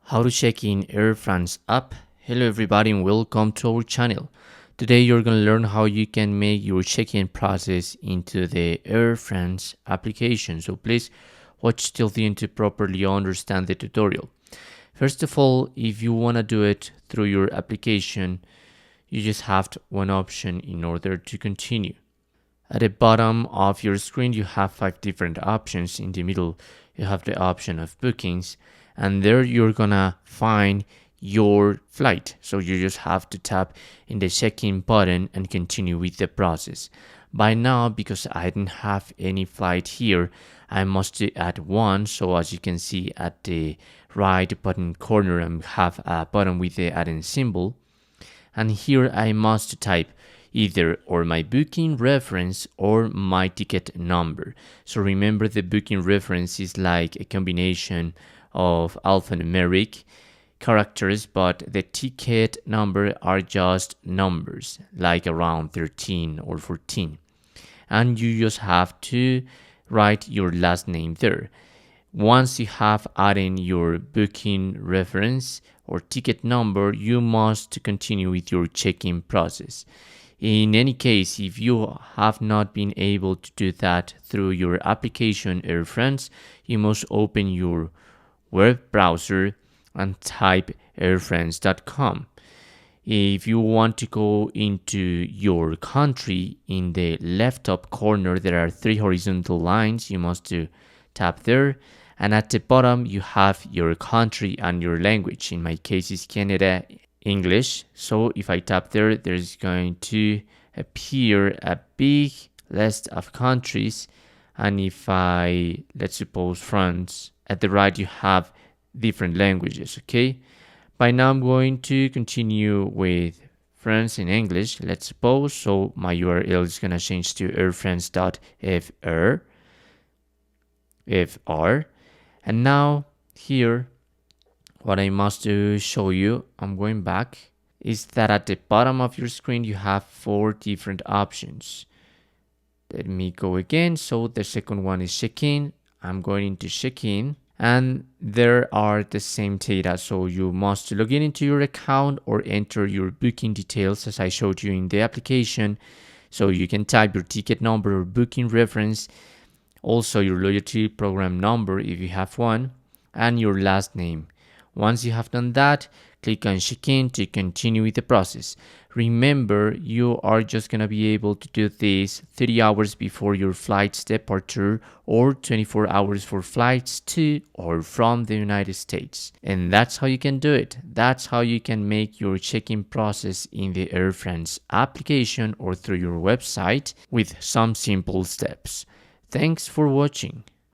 How to check in Air France app. Hello everybody and welcome to our channel. Today you're going to learn how you can make your check-in process into the Air France application. So please watch till the end to properly understand the tutorial. First of all, if you want to do it through your application, you just have one option in order to continue. At the bottom of your screen, you have 5 different options. In the middle, you have the option of bookings, and there you're gonna find your flight. So you just have to tap in the check-in button and continue with the process. By now, because I didn't have any flight here, I must add one. So as you can see at the right bottom corner, I have a button with the adding symbol. And here I must type either or my booking reference or my ticket number. So remember, the booking reference is like a combination of alphanumeric characters, but the ticket number are just numbers, like around 13 or 14. And you just have to write your last name there. Once you have added your booking reference or ticket number, you must continue with your check-in process. In any case, if you have not been able to do that through your application Air France, you must open your web browser and type airfrance.com. If you want to go into your country, in the left top corner there are 3 horizontal lines. You must tap there, and at the bottom you have your country and your language. In my case it's Canada English. So if I tap there, there's going to appear a big list of countries, and if I, let's suppose France, at the right you have different languages. Okay, by now I'm going to continue with France in English, let's suppose. So my URL is gonna change to airfrance.fr. And now here, what I must show you, I'm going back, is that at the bottom of your screen you have 4 different options. Let me go again. So the second one is check-in. I'm going into check-in, and there are the same data. So you must log in into your account or enter your booking details as I showed you in the application. So you can type your ticket number or booking reference, also your loyalty program number if you have one, and your last name. Once you have done that, click on check-in to continue with the process. Remember, you are just going to be able to do this 30 hours before your flight's departure or 24 hours for flights to or from the United States. And that's how you can do it. That's how you can make your check-in process in the Air France application or through your website with some simple steps. Thanks for watching.